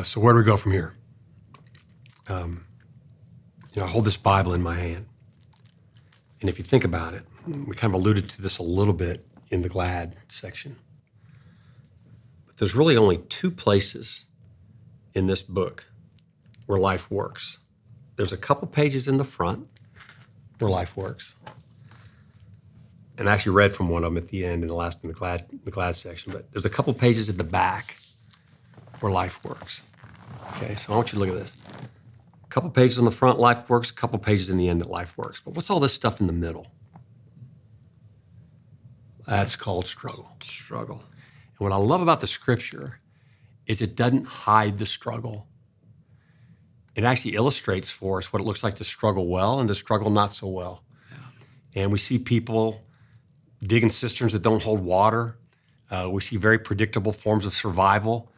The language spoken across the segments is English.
So where do we go from here? I hold this Bible in my hand. And if you think about it, we kind of alluded to this a little bit in the glad section. But there's really only two places in this book where life works. There's a couple pages in the front where life works. And I actually read from one of them at the end in the glad section, but there's a couple pages at the back where life works. Okay, so I want you to look at this. A couple pages on the front, life works, a couple pages in the end that life works. But what's all this stuff in the middle? That's called struggle. Struggle. And what I love about the scripture is it doesn't hide the struggle. It actually illustrates for us what it looks like to struggle well and to struggle not so well. Yeah. And we see people digging cisterns that don't hold water. We see very predictable forms of survival.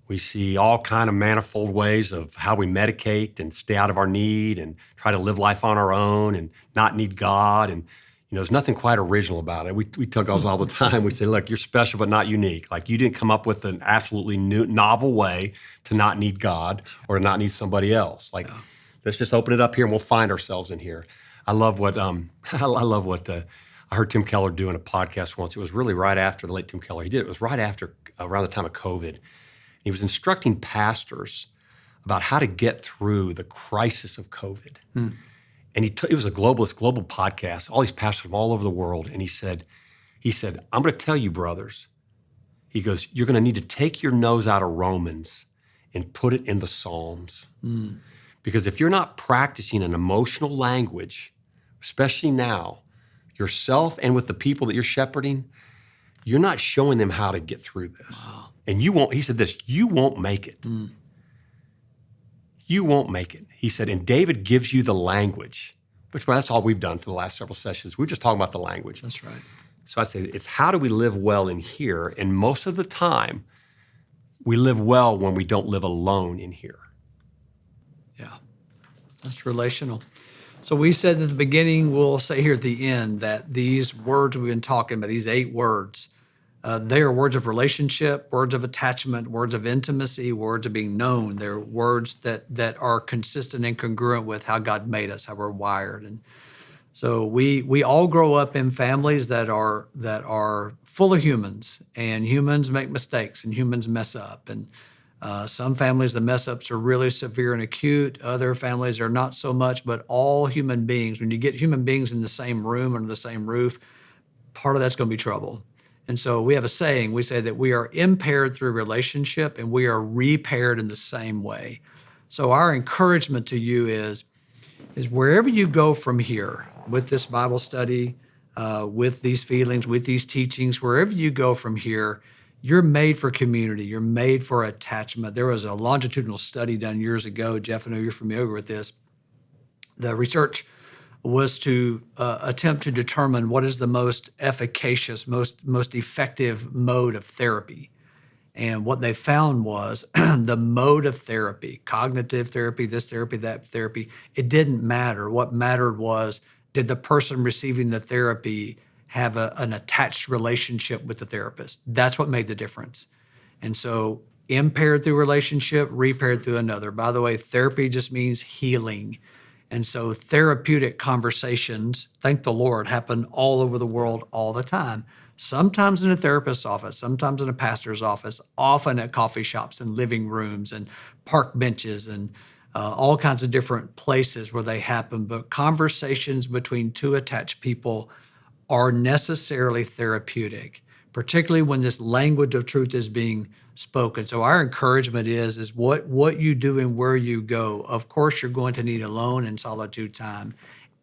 We see all kind of manifold ways of how we medicate and stay out of our need and try to live life on our own and not need God. And there's nothing quite original about it. We tell girls all the time, we say, look, you're special but not unique. Like you didn't come up with an absolutely new, novel way to not need God or to not need somebody else. Like, let's just open it up here and we'll find ourselves in here. I love what I heard Tim Keller do in a podcast once. It was really right after the late Tim Keller. He did it. It was right after, around the time of COVID. He was instructing pastors about how to get through the crisis of COVID. And it was a global podcast, all these pastors from all over the world. And he said, I'm going to tell you, brothers, he goes, you're going to need to take your nose out of Romans and put it in the Psalms. Because if you're not practicing an emotional language, especially now, yourself and with the people that you're shepherding, you're not showing them how to get through this. Wow. And you won't, he said this, you won't make it. You won't make it. He said, and David gives you the language, which that's all we've done for the last several sessions. We're just talking about the language. That's right. So I say, it's how do we live well in here? And most of the time, we live well when we don't live alone in here. Yeah, that's relational. So we said at the beginning, we'll say here at the end, that these words we've been talking about, these 8 words, they are words of relationship, words of attachment, words of intimacy, words of being known. They're words that are consistent and congruent with how God made us, how we're wired. And so we all grow up in families that are full of humans, and humans make mistakes and humans mess up. And some families, the mess ups are really severe and acute. Other families are not so much, but all human beings, when you get human beings in the same room under the same roof, part of that's going to be trouble. And so we have a saying, we say that we are impaired through relationship and we are repaired in the same way. So our encouragement to you is wherever you go from here with this Bible study, with these feelings, with these teachings, wherever you go from here, you're made for community. You're made for attachment. There was a longitudinal study done years ago. Jeff, I know you're familiar with this. The research was to attempt to determine what is the most efficacious, most effective mode of therapy. And what they found was the mode of therapy, cognitive therapy, this therapy, that therapy, it didn't matter. What mattered was, did the person receiving the therapy have an attached relationship with the therapist? That's what made the difference. And so impaired through relationship, repaired through another. By the way, therapy just means healing. And so therapeutic conversations, thank the Lord, happen all over the world all the time. Sometimes in a therapist's office, sometimes in a pastor's office, often at coffee shops and living rooms and park benches and all kinds of different places where they happen. But conversations between two attached people are necessarily therapeutic, particularly when this language of truth is being spoken. So our encouragement is what you do and where you go. Of course, you're going to need alone and solitude time,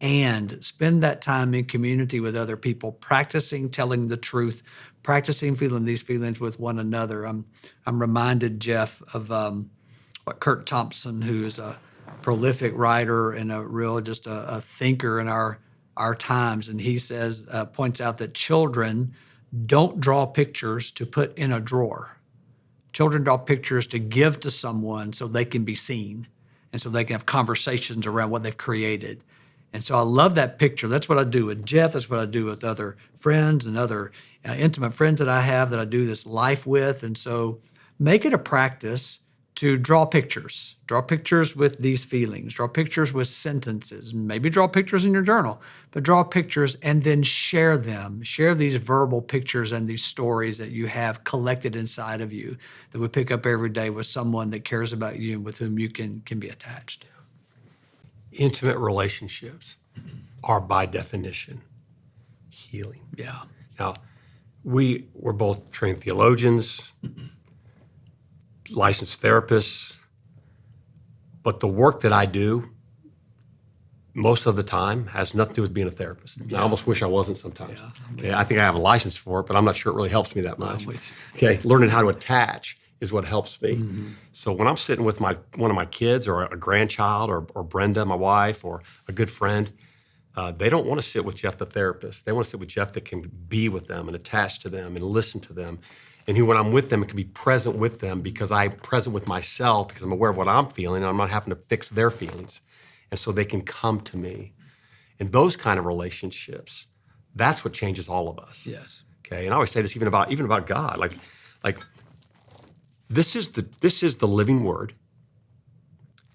and spend that time in community with other people, practicing telling the truth, practicing feeling these feelings with one another. I'm reminded, Jeff, of what Kurt Thompson, who is a prolific writer and a thinker in our times, and he says, points out that children don't draw pictures to put in a drawer. Children draw pictures to give to someone so they can be seen and so they can have conversations around what they've created. And so I love that picture. That's what I do with Jeff. That's what I do with other friends and other intimate friends that I have that I do this life with. And so make it a practice to draw pictures with these feelings, draw pictures with sentences, maybe draw pictures in your journal, but draw pictures and then share them. Share these verbal pictures and these stories that you have collected inside of you that we pick up every day with someone that cares about you and with whom you can be attached. Intimate relationships are by definition healing. Yeah. Now, we're both trained theologians, licensed therapists, but the work that I do most of the time has nothing to do with being a therapist. I almost wish I wasn't sometimes. Okay, I think I have a license for it, but I'm not sure it really helps me that much. Okay, learning how to attach is what helps me. So when I'm sitting with one of my kids or a grandchild or Brenda, my wife, or a good friend, they don't want to sit with Jeff the therapist. They want to sit with Jeff that can be with them and attach to them and listen to them. And who, when I'm with them, can be present with them because I'm present with myself because I'm aware of what I'm feeling and I'm not having to fix their feelings. And so they can come to me. And those kind of relationships, that's what changes all of us. Yes. Okay. And I always say this even about God. Like this is the living word.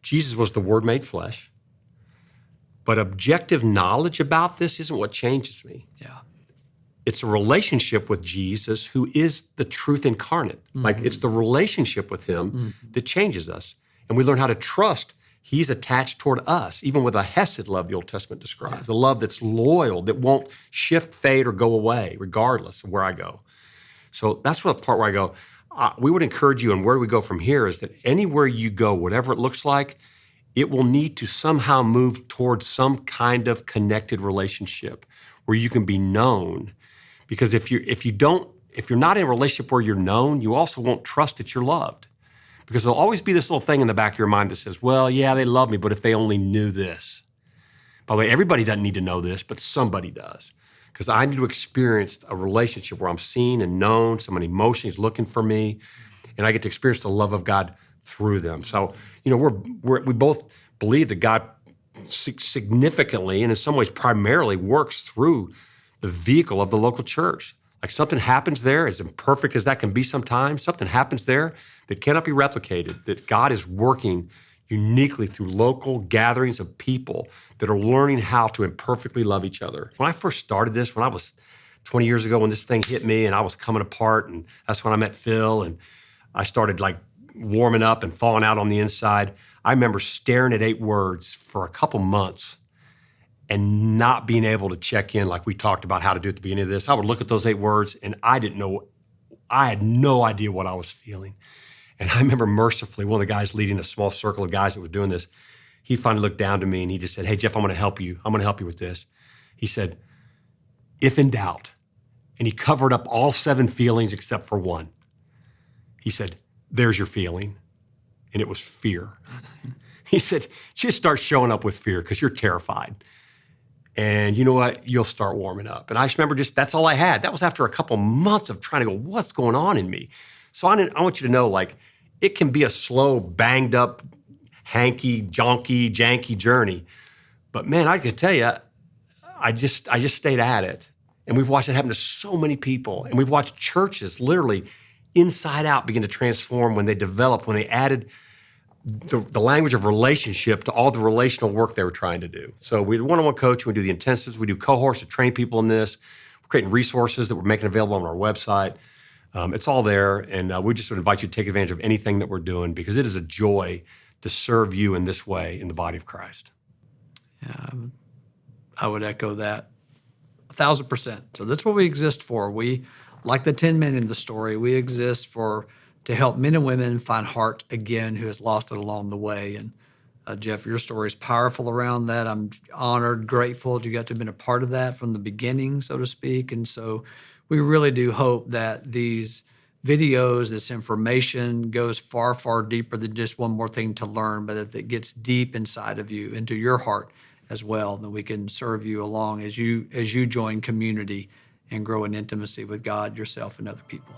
Jesus was the word made flesh. But objective knowledge about this isn't what changes me. Yeah. It's a relationship with Jesus who is the truth incarnate. Like it's the relationship with him that changes us. And we learn how to trust he's attached toward us, even with a hesed love the Old Testament describes, a love that's loyal, that won't shift, fade, or go away, regardless of where I go. So that's the part where I go, we would encourage you, and where do we go from here, is that anywhere you go, whatever it looks like, it will need to somehow move towards some kind of connected relationship where you can be known. Because if you're not in a relationship where you're known, you also won't trust that you're loved. Because there'll always be this little thing in the back of your mind that says, well, yeah, they love me, but if they only knew this. By the way, everybody doesn't need to know this, but somebody does. Because I need to experience a relationship where I'm seen and known, someone emotionally is looking for me, and I get to experience the love of God through them. So, we both believe that God significantly, and in some ways primarily, works through the vehicle of the local church. Like something happens there, as imperfect as that can be sometimes, something happens there that cannot be replicated, that God is working uniquely through local gatherings of people that are learning how to imperfectly love each other. When I first started this, when I was 20 years ago, when this thing hit me and I was coming apart, and that's when I met Phil, and I started like warming up and falling out on the inside, I remember staring at 8 words for a couple months and not being able to check in like we talked about how to do at the beginning of this. I would look at those 8 words and I had no idea what I was feeling. And I remember mercifully, one of the guys leading a small circle of guys that was doing this, he finally looked down to me and he just said, hey, Jeff, I'm gonna help you. I'm gonna help you with this. He said, if in doubt, and he covered up all 7 feelings except for one. He said, there's your feeling. And it was fear. He said, just start showing up with fear because you're terrified. And you know what? You'll start warming up. And I just remember that's all I had. That was after a couple months of trying to go, what's going on in me? So I want you to know, like, it can be a slow, banged up, hanky, jonky, janky journey. But man, I can tell you, I just stayed at it. And we've watched it happen to so many people. And we've watched churches literally inside out begin to transform when they added the language of relationship to all the relational work they were trying to do. So we do one-on-one coaching, we do the intensives, we do cohorts to train people in this. We're creating resources that we're making available on our website. It's all there, and we just would invite you to take advantage of anything that we're doing because it is a joy to serve you in this way in the body of Christ. Yeah, I would echo that 1,000%. So that's what we exist for. We, like the 10 men in the story, we exist to help men and women find heart again who has lost it along the way. And Jeff, your story is powerful around that. I'm honored, grateful to get to have been a part of that from the beginning, so to speak. And so we really do hope that these videos, this information goes far, far deeper than just one more thing to learn, but that it gets deep inside of you, into your heart as well, that we can serve you along as you join community and grow in intimacy with God, yourself, and other people.